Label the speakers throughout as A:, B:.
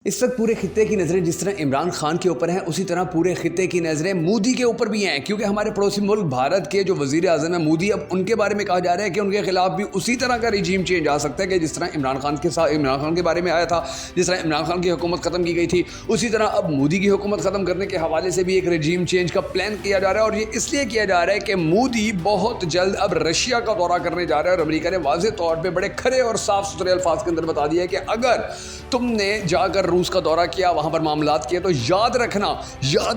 A: इस वक्त पूरे खित्ते की नज़रें जिस तरह इमरान खान के ऊपर हैं, उसी तरह पूरे खित्ते की नज़रें मोदी के ऊपर भी हैं, क्योंकि हमारे पड़ोसी मुल्क भारत के जो वज़ीर आज़म है मोदी, अब उनके बारे में कहा जा रहा है कि उनके खिलाफ भी उसी तरह का रिजीम चेंज आ सकता है कि जिस तरह इमरान खान के बारे में आया था, जिस तरह इमरान खान की हुकूमत ख़त्म की गई थी, उसी तरह अब मोदी की हुकूमत ख़त्म करने के हवाले से भी एक रिजीम चेंज का प्लान किया जा रहा है। और ये इसलिए किया जा रहा है कि मोदी बहुत जल्द अब रशिया का दौरा करने जा रहा है और अमेरिका ने वाज़ेह तौर पर बड़े खरे और साफ सुथरे अल्फाज के अंदर बता दिया है कि अगर तुमने जाकर रूस का दौरा किया, वहाँ पर मामलात किए, तो याद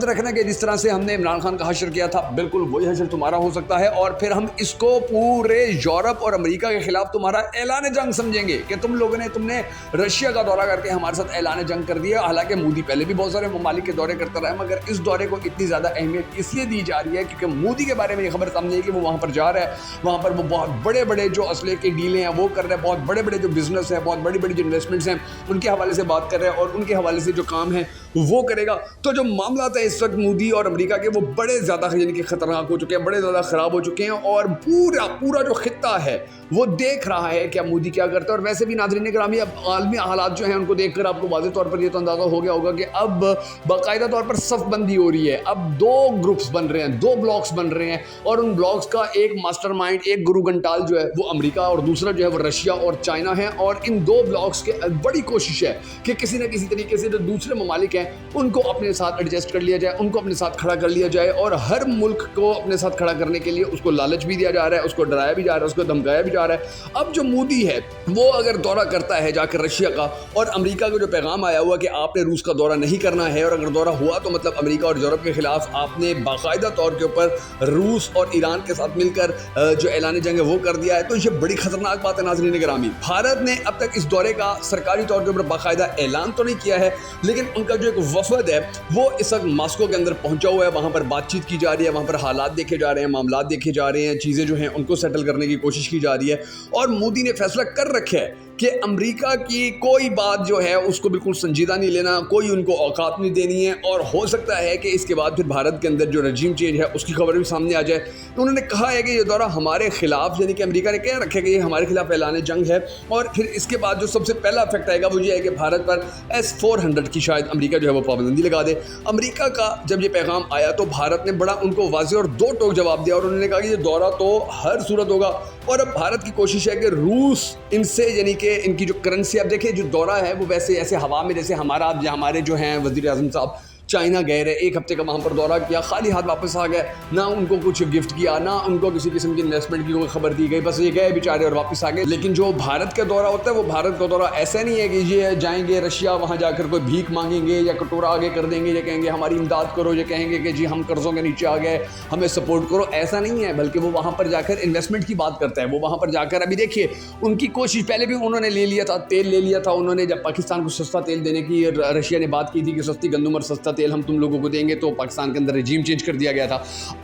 A: रखना कि जिस तरह से हमने इमरान खान का हशर किया था, बिल्कुल वही हशर तुम्हारा हो सकता है। और फिर हम इसको पूरे यूरोप और अमेरिका के खिलाफ तुम्हारा ऐलान जंग समझेंगे कि तुमने रशिया का दौरा करके हमारे साथ ऐलान जंग कर दिया। हालांकि मोदी पहले भी बहुत सारे ममालिक के दौरे करता रहा है, मगर इस दौरे को इतनी ज़्यादा अहमियत इसलिए दी जा रही है क्योंकि मोदी के बारे में ये खबर सामने है कि वो वहाँ पर जा रहा है, वहाँ पर वो बहुत बड़े बड़े जो असले की डीलें हैं वो कर रहे हैं, बहुत बड़े बड़े जो बिजनेस हैं, बहुत बड़ी बड़ी जो इन्वेस्टमेंट्स हैं, उनके हवाले से बात कर रहे हैं और उनके हवाले से जो काम है वो करेगा। तो जो मामला है इस वक्त मोदी और अमेरिका के, वो बड़े ज़्यादा यानी कि खतरनाक हो चुके हैं, बड़े ज़्यादा ख़राब हो चुके हैं और पूरा जो खित्ता है वो देख रहा है कि मोदी क्या करता है। और वैसे भी नाज़रीन गिरामी, अब आलमी हालात जो हैं उनको देखकर आपको वाज़ेह तौर पर ये तो अंदाज़ा हो गया होगा कि अब बाकायदा तौर पर सफ़बंदी हो रही है। अब दो ग्रुप्स बन रहे हैं, दो ब्लॉक्स बन रहे हैं और उन ब्लॉक्स का एक मास्टरमाइंड, एक गुरु घंटाल जो है वो अमेरिका और दूसरा जो है वो रशिया और चाइना है। और इन दो ब्लॉक्स के बड़ी कोशिश है कि किसी न किसी तरीके से जो दूसरे ममालिक हैं उनको अपने साथ एडजस्ट कर लिया जाए, उनको अपने साथ खड़ा कर लिया जाए। और हर मुल्क को अपने साथ खड़ा करने के लिए उसको लालच भी दिया जा रहा है, उसको डराया भी जा रहा है, उसको धमकाया भी जा रहा है। अब जो मोदी है वो अगर दौरा करता है जाकर रशिया का, और अमेरिका का जो पैगाम आया हुआ कि आपने रूस का दौरा नहीं करना है, और अगर दौरा हुआ तो मतलब अमेरिका और यूरोप के खिलाफ आपने बाकायदा तौर के ऊपर रूस और ईरान के साथ मिलकर जो ऐलान जंग है वो कर दिया है, तो ये बड़ी खतरनाक बात है नाज़रीन गिरामी। भारत ने अब तक इस दौरे का सरकारी तौर के ऊपर बाकायदा ऐलान तो नहीं किया है, लेकिन उनका जो एक वफद है वो इस वक्त मॉस्को के अंदर पहुंचा हुआ है, वहाँ पर बातचीत की जा रही है, वहाँ पर हालात देखे जा रहे हैं, मामलात देखे जा रहे हैं, चीज़ें जो हैं उनको सेटल करने की कोशिश की जा रही है। और मोदी ने फैसला कर रखा है कि अमेरिका की कोई बात जो है उसको बिल्कुल संजीदा नहीं लेना, कोई उनको औकात नहीं देनी है। और हो सकता है कि इसके बाद फिर भारत के अंदर जो रजीम चेंज है उसकी खबर भी सामने आ जाए। तो उन्होंने कहा है कि ये दौरा हमारे खिलाफ, यानी कि अमेरिका ने कह रखा है कि ये हमारे खिलाफ ऐलान जंग है। और फिर इसके बाद जो सबसे पहला इफेक्ट आएगा वो ये है कि भारत पर S-400 की शायद अमेरिका जो है वो पाबंदी लगा दे। अमेरिका का जब ये पैगाम आया तो भारत ने बड़ा उनको वाज़ेह और दो टोक जवाब दिया और उन्होंने कहा कि ये दौरा तो हर सूरत होगा। और अब भारत की कोशिश है कि रूस इनसे, यानी कि इनकी जो करेंसी, अब देखिए जो दौरा है वो वैसे ऐसे हवा में, जैसे हमारे जो हैं वज़ीर आज़म साहब चाइना गए रहे, एक हफ्ते का वहाँ पर दौरा किया, खाली हाथ वापस आ गए, ना उनको कुछ गिफ्ट किया, ना उनको किसी किस्म की इन्वेस्टमेंट की कोई खबर दी गई, बस ये गए बेचारे और वापस आ गए। लेकिन जो भारत का दौरा होता है वो भारत का दौरा ऐसा नहीं है कि ये जाएंगे रशिया, वहाँ जाकर कोई भीख मांगेंगे या कटोरा आगे कर देंगे, ये कहेंगे हमारी इमदाद करो, ये कहेंगे कि जी हम कर्ज़ों के नीचे आ गए, हमें सपोर्ट करो, ऐसा नहीं है। बल्कि वो वहाँ पर जाकर इन्वेस्टमेंट की बात करता है। वो वहाँ पर जाकर, अभी देखिए उनकी कोशिश पहले भी उन्होंने ले लिया था, तेल ले लिया था उन्होंने, जब पाकिस्तान को सस्ता तेल देने की रशिया ने बात की थी कि सस्ती गंदम और सस्ता तेल हम तुम लोगों को देंगे, तो पाकिस्तान के अंदर रजीम चेंज कर दिया गया था।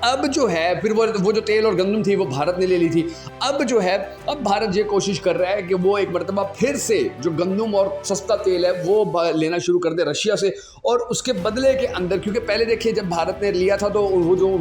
A: अब जो है फिर वो जो तेल और गंदम थी वो भारत ने ले ली थी। अब जो है अब भारत ये कोशिश कर रहा है कि वो एक मरतबा फिर से जो गंदम और सस्ता तेल है वो लेना शुरू कर दे रशिया से, और उसके बदले के अंदर, क्योंकि पहले देखिए जब भारत ने लिया था तो वो जो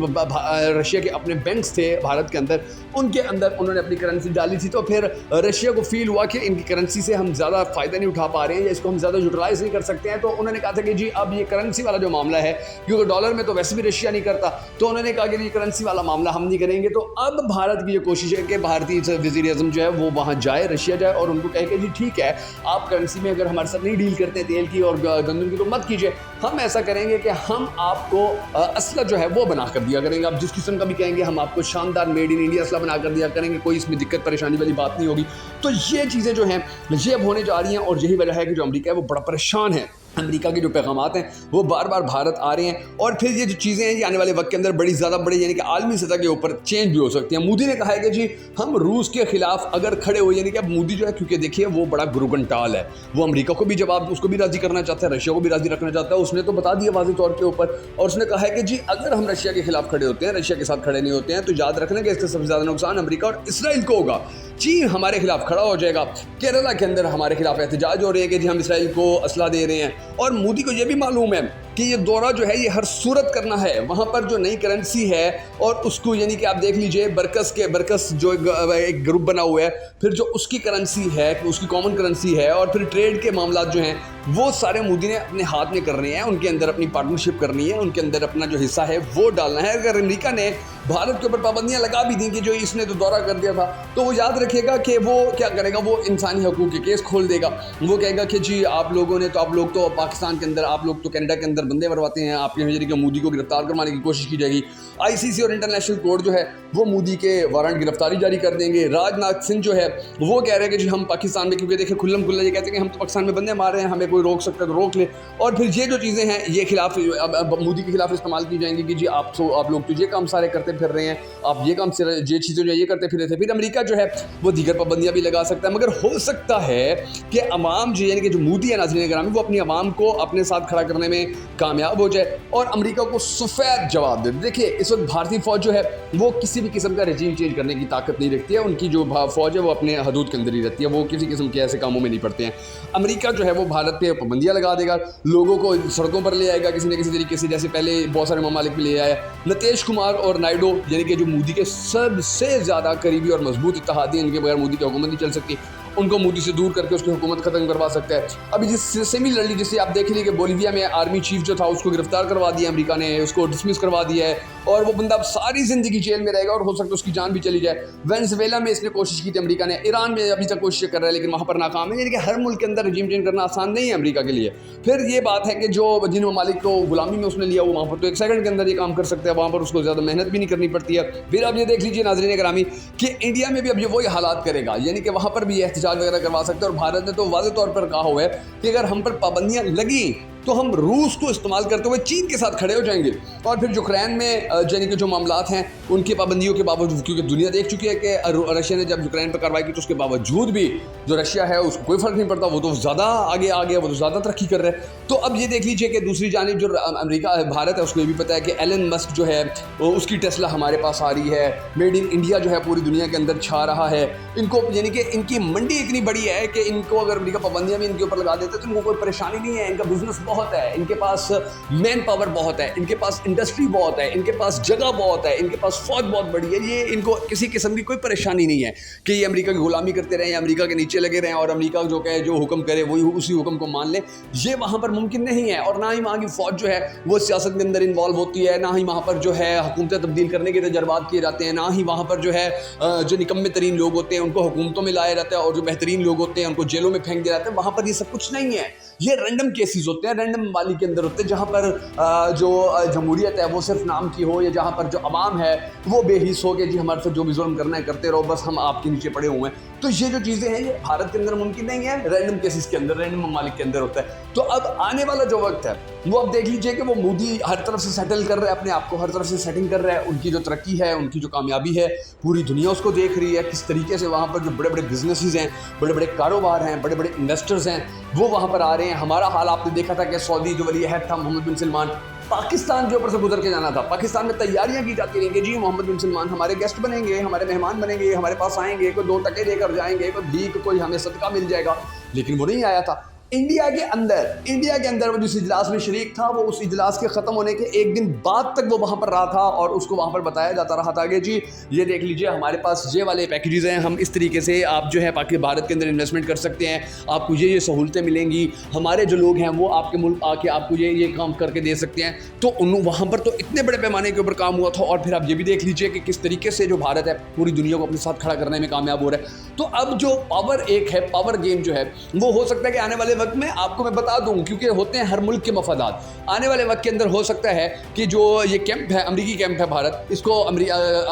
A: रशिया के अपने बैंक्स थे भारत के अंदर, उनके अंदर उन्होंने अपनी करेंसी डाली थी, तो फिर रशिया को फील हुआ कि इनकी करेंसी से हम ज़्यादा फ़ायदा नहीं उठा पा रहे हैं या इसको हम ज़्यादा यूटिलाइज नहीं कर सकते हैं। तो उन्होंने कहा था कि जी अब ये करेंसी वाला जो मामला है, क्योंकि डॉलर में तो वैसे भी रशिया नहीं करता, तो उन्होंने कहा कि ये करेंसी वाला मामला हम नहीं करेंगे। तो अब भारत की ये कोशिश है कि भारतीय वज़ीर आज़म जो है वो वहाँ जाए, रशिया जाए, और उनको कहे कि जी ठीक है, आप करेंसी में अगर हमारे साथ नहीं डील करते तेल की और गंदम की तो मत कीजिए, हम ऐसा करेंगे कि हम आपको असला जो है वो बना कर दिया करेंगे। आप जिस किस्म का भी कहेंगे हम आपको शानदार मेड इन इंडिया असला बना कर दिया करेंगे, कोई इसमें दिक्कत परेशानी वाली बात नहीं होगी। तो ये चीज़ें जो हैं ये अब होने जा रही हैं, और यही वजह है कि जो अमेरिका है वो बड़ा परेशान है। अमेरिका के जो पैगामात हैं वो बार बार भारत आ रहे हैं, और फिर ये जो चीज़ें हैं ये आने वाले वक्त के अंदर बड़ी ज़्यादा बड़ी, यानी कि आलमी सतह के ऊपर चेंज भी हो सकती हैं। मोदी ने कहा है कि जी हम रूस के खिलाफ अगर खड़े हो, यानी कि अब मोदी जो है, क्योंकि देखिए वो बड़ा गुरुगंटाल है, वो अमेरिका को भी जवाब, उसको भी राज़ी करना चाहता है, रशिया को भी राज़ी रखना चाहता है। उसने तो बता दिया वाज़ेह तौर के ऊपर, और उसने कहा है कि जी अगर हम रशिया के खिलाफ खड़े होते हैं, रशिया के साथ खड़े नहीं होते हैं, तो याद रखना कि इससे सबसे ज़्यादा नुकसान अमेरिका और इसराइल को होगा। चीन हमारे खिलाफ खड़ा हो जाएगा, केरला के अंदर हमारे खिलाफ एहतजाज हो रहे हैं कि जी हम इसराइल को असला दे रहे हैं। और मोदी को ये भी मालूम है कि ये दौरा जो है ये हर सूरत करना है, वहाँ पर जो नई करेंसी है और उसको, यानी कि आप देख लीजिए बरकस जो एक ग्रुप बना हुआ है, फिर जो उसकी करेंसी है, उसकी कॉमन करेंसी है, और फिर ट्रेड के मामला जो हैं वो सारे मोदी ने अपने हाथ में करने हैं, उनके अंदर अपनी पार्टनरशिप करनी है, उनके अंदर अपना जो हिस्सा है वो डालना है। अगर अमेरिका ने भारत के ऊपर पाबंदियां लगा भी दी कि जो इसने तो दौरा कर दिया था, तो वो याद रखेगा कि वो क्या करेगा, वो इंसानी हकूक़ के केस खोल देगा। वो कहेगा कि जी आप लोगों ने तो, आप लोग तो पाकिस्तान के अंदर, आप लोग तो कनाडा के अंदर बंदे मरवाते हैं, आपके नजरिए के मोदी को गिरफ्तार करवाने की कोशिश की जाएगी। ICC और इंटरनेशनल कोर्ट जो है वो मोदी के वारंट गिरफ्तारी जारी कर देंगे। राजनाथ सिंह जो है वो कह रहे हैं कि जी हम पाकिस्तान में, क्योंकि देखिए खुल्लम खुल्ला ये कहते हैं कि हम तो पाकिस्तान में बंदे मार रहे हैं, हमें कोई रोक सकता है तो रोक ले। और फिर ये जो चीज़ें हैं ये खिलाफ मोदी के खिलाफ इस्तेमाल की जाएंगी कि जी आप लोग तो ये काम सारे करते फिर रहे हैं, आप ये काम से ये चीज़ें जो ये करते फिर रहे थे। फिर अमेरिका जो है वो दीगर पाबंदियाँ भी लगा सकता है। मगर हो सकता है कि अवाम जो यानी कि जो मोदी है नाज़रीन गिरामी, वो अपनी अवाम को अपने साथ खड़ा करने में कामयाब हो जाए और अमेरिका को सफ़ेद जवाब दे। देखिए इस वक्त भारतीय फ़ौज जो है वो किसी भी किस्म का रजीम चेंज करने की ताकत नहीं रखती है। उनकी जो फ़ौज है वो अपने हदूद के अंदर ही रहती है, वो किसी किस्म के ऐसे कामों में नहीं पड़ते हैं। अमेरिका जो है वो भारत पे पाबंदियाँ लगा देगा, लोगों को सड़कों पर ले आएगा किसी न किसी तरीके से, जैसे पहले बहुत सारे ममालिक में ले आया। नीतीश कुमार और नायडू यानी कि जो मोदी के सबसे ज़्यादा करीबी और मजबूत इत्तेहादी, इनके बगैर मोदी की हुकूमत नहीं चल सकती, उनको मोदी से दूर करके उसकी हुकूमत खत्म करवा सकता है। अभी जिस सिमिलरली जिससे आप देख लीजिए कि बोलिविया में आर्मी चीफ जो था उसको गिरफ्तार करवा दिया अमेरिका ने, उसको डिसमिस करवा दिया है और वो बंदा अब सारी ज़िंदगी जेल में रहेगा और हो सकता है उसकी जान भी चली जाए। वेनेजुएला में इसने कोशिश की थी अमेरिका ने, ईरान में अभी तक कोशिश कर रहा है लेकिन वहाँ पर नाकाम है। यानी कि हर मुल्क के अंदर रजीम चेंज करना आसान नहीं है अमेरिका के लिए। फिर ये बात है कि जो जिन ममालिक को गुलामी में उसने लिया वो वहाँ पर तो 1 सेकंड के अंदर ये काम कर सकता है, वहाँ पर उसको ज़्यादा मेहनत भी नहीं करनी पड़ती है। फिर आप ये देख लीजिए नाज़रीन गिरामी कि इंडिया में भी अब ये वही हालात करेगा, यानी कि वहाँ पर भी एहतजाज वगैरह करवा सकते हैं। और भारत ने तो वाज़ेह तौर पर कहा हुआ है कि अगर हम पर पाबंदियां लगी तो हम रूस को इस्तेमाल करते हुए चीन के साथ खड़े हो जाएंगे। और फिर यूक्रेन में यानी कि जो मामलात हैं उनकी पाबंदियों के बावजूद, क्योंकि दुनिया देख चुकी है कि रशिया ने जब यूक्रेन पर कार्रवाई की तो उसके बावजूद भी जो रशिया है उसको कोई फ़र्क नहीं पड़ता, वो तो ज़्यादा आगे आ गया, वो तो ज़्यादा तरक्की कर रहा है। तो अब ये देख लीजिए कि दूसरी जानिब जो अमेरिका भारत है उसको ये भी पता है कि एलन मस्क जो है उसकी टेस्ला हमारे पास आ रही है, मेड इन इंडिया जो है पूरी दुनिया के अंदर छा रहा है। इनको यानी कि इनकी मंडी इतनी बड़ी है कि इनको अगर अमेरिका पाबंदियाँ भी इनके ऊपर लगा देते तो इनको कोई परेशानी नहीं है, इनका बिजनेस बहुत है, इनके पास मैन पावर बहुत है, इनके पास इंडस्ट्री बहुत है, इनके पास जगह बहुत है, इनके पास फौज बहुत बड़ी है। ये इनको किसी किस्म की कोई परेशानी नहीं है कि ये अमेरिका की गुलामी करते रहें या अमेरिका के नीचे लगे रहें और अमेरिका जो कहे जो हुक्म करे वही उसी हुक्म को मान लें। ये वहाँ पर मुमकिन नहीं है और ना ही वहाँ की फ़ौज जो है वो सियासत के अंदर इन्वॉल्व होती है, ना ही वहाँ पर जो है हुकूमतें तब्दील करने के तजर्बात किए जाते हैं, ना ही वहाँ पर जो है जो निकम्मे तरीन लोग होते हैं उनको हुकूमतों में लाया जाता है और जो बेहतरीन लोग होते हैं उनको जेलों में फेंक दिया जाता है। वहाँ पर ये सब कुछ नहीं है, ये रैंडम केसेस होते हैं, रैंडम ममालिक के अंदर होते हैं जहाँ पर जो जमहूरियत है वो सिर्फ नाम की हो या जहाँ पर जो अवाम है वो बेहिस हो कि जी हमारे साथ जो भी जुल्म करना है करते रहो, बस हम आपके नीचे पड़े हुए हैं। तो ये जो चीज़ें हैं ये भारत के अंदर मुमकिन नहीं है, रैंडम केसेस के अंदर, रैंडम ममालिक के अंदर होता है। तो अब आने वाला जो वक्त है वो अब देख लीजिए कि वो मोदी हर तरफ से सेटल कर रहा है अपने आप को, हर तरफ से सेटिंग कर रहा है। उनकी जो तरक्की है, उनकी जो कामयाबी है, पूरी दुनिया उसको देख रही है, किस तरीके से वहाँ पर जो बड़े बड़े बिजनेसेस हैं, बड़े बड़े कारोबार हैं, बड़े बड़े इन्वेस्टर्स हैं वो वहाँ पर आ रहे हैं। हमारा हाल आपने देखा था कि सऊदी जो वली अहद था मोहम्मद बिन सलमान, पाकिस्तान के ऊपर से गुजर के जाना था, पाकिस्तान में तैयारियां की जाती रही कि जी मोहम्मद बिन सलमान हमारे गेस्ट बनेंगे, हमारे मेहमान बनेंगे, हमारे पास आएंगे, कोई 2 टके लेकर जाएंगे, कोई भीख, कोई हमें सदका मिल जाएगा। लेकिन वो नहीं आया था। इंडिया के अंदर वो जिस इजलास में शरीक था वो उस इजलास के ख़त्म होने के 1 दिन बाद तक वो वहाँ पर रहा था और उसको वहाँ पर बताया जाता रहा था कि जी ये देख लीजिए हमारे पास ये वाले पैकेजेस हैं, हम इस तरीके से आप जो है भारत के अंदर इन्वेस्टमेंट कर सकते हैं, आपको ये सहूलतें मिलेंगी, हमारे जो लोग हैं वो आपके मुल्क आके आपको ये काम करके दे सकते हैं। तो वहाँ पर तो इतने बड़े पैमाने के ऊपर काम हुआ था। और फिर आप ये भी देख लीजिए कि किस तरीके से जो भारत है पूरी दुनिया को अपने साथ खड़ा करने में कामयाब हो रहा है। तो अब जो पावर एक है, पावर गेम जो है वो हो सकता है कि आने वाले वक्त में आपको मैं बता दूं, क्योंकि होते हैं हर मुल्क के मफादात, आने वाले वक्त के अंदर हो सकता है कि जो ये कैंप है, अमेरिकी कैंप है भारत, इसको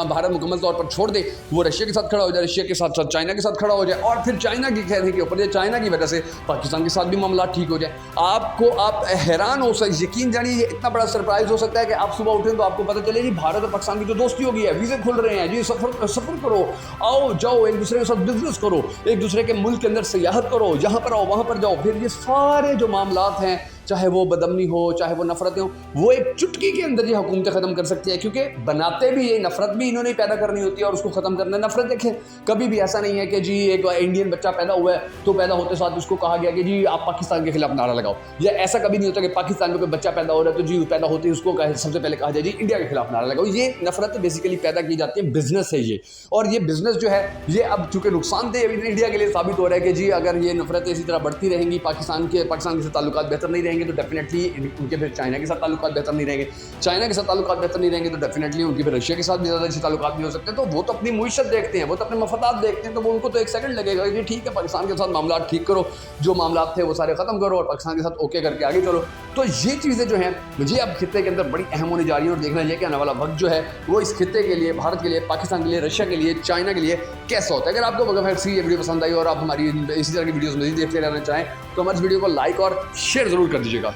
A: भारत मुकम्मल तौर पर छोड़ दे, वो रशिया के साथ खड़ा हो जाए, रशिया के साथ साथ चाइना के साथ खड़ा हो जाए और फिर चाइना की कहने के ऊपर चाइना की वजह से पाकिस्तान के साथ भी मामला ठीक हो जाए। आप हैरान हो सकते, यकीन जानिए ये इतना बड़ा सरप्राइज हो सकता है कि आप सुबह उठें तो आपको पता चले जी भारत और पाकिस्तान की जो दोस्ती हो गई है, वीज़े खुल रहे हैं जी, सफ़र करो, आओ जाओ, एक दूसरे के साथ बिजनेस करो, एक दूसरे के मुल्क के अंदर सियाहत करो, यहाँ पर आओ वहाँ पर जाओ। फिर ये सारे जो मामलात हैं चाहे वो बदमनी हो, चाहे वो नफरतें हो, वो एक चुटकी के अंदर ये हुकूमतें ख़त्म कर सकती है, क्योंकि बनाते भी ये नफरत भी इन्होंने पैदा करनी होती है और उसको ख़त्म करना है। नफरत देखें, कभी भी ऐसा नहीं है कि जी एक इंडियन बच्चा पैदा हुआ है तो पैदा होते साथ उसको कहा गया कि जी आप पाकिस्तान के खिलाफ नारा लगाओ, या ऐसा कभी नहीं होता कि पाकिस्तान में कोई बच्चा पैदा हो रहा है तो जी पैदा होते ही उसको सबसे पहले कहा जाए जी इंडिया के खिलाफ नारा लगाओ। ये नफरत बेसिकली पैदा की जाती है, बिजनेस है ये, और ये बिजनेस जो है ये अब चूंकि नुकसानदेह इंडिया के लिए साबित हो रहा है कि जी अगर ये नफरतें इसी तरह बढ़ती रहेंगी, पाकिस्तान के साथ ताल्लुकात बेहतर नहीं रहेंगे तो डेफिनेटली उनके फिर चाइना के साथ ताल्लुकात बेहतर नहीं रहेंगे, चाइना के साथ ताल्लुकात बेहतर नहीं रहेंगे तो डेफिनेटली उनके फिर रशिया के साथ भी ज़्यादा अच्छे ताल्लुकात नहीं हो सकते। तो वो तो अपनी मुईशत देखते हैं, वो तो अपने मफादात देखते हैं, तो वो उनको तो एक सेकंड लगेगा कि ठीक है पाकिस्तान के साथ मामला ठीक करो, जो मामला थे वो सारे ख़त्म करो और पाकिस्तान के साथ ओके करके आगे चलो। तो ये चीज़ें जो हैं मुझे अब खित्ते के अंदर बड़ी अहम होने जा रही है और देखना चाहिए कि आने वाला वक्त जो है वो इस खित्ते के लिए, भारत के लिए, पाकिस्तान के लिए, रशिया के लिए, चाइना के लिए कैसा होता है। अगर आपको वगैरह ये वीडियो पसंद आई और आप हमारी इसी तरह की वीडियोस मज़ीद देखते रहना चाहें तो हमारे वीडियो को लाइक और शेयर ज़रूर कर दीजिएगा।